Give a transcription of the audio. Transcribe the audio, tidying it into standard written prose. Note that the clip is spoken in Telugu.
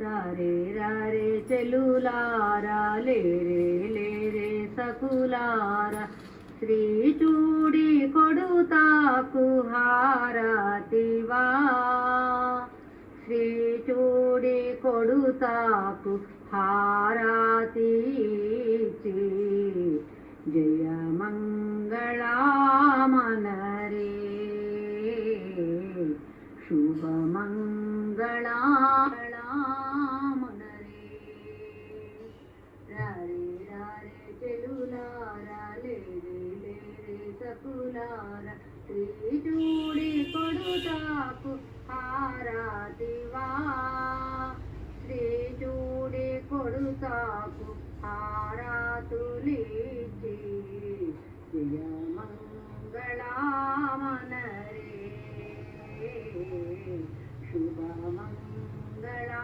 రారే చెలులారా లేరే సకులారా శ్రీ చూడి కొడుతాకు హారతివా శ్రీ చూడి కొడుతాకు హారతి జయ మంగళామనరే శుభ మంగళామనరే రారే చెలులారా లేరే సకులారా శ్రీ చూడి కొడుతాకు హారతివా శ్రీ చూడి కొడుతాకు హారతులిచి జయ మంగళామనరే శుభ మంగళా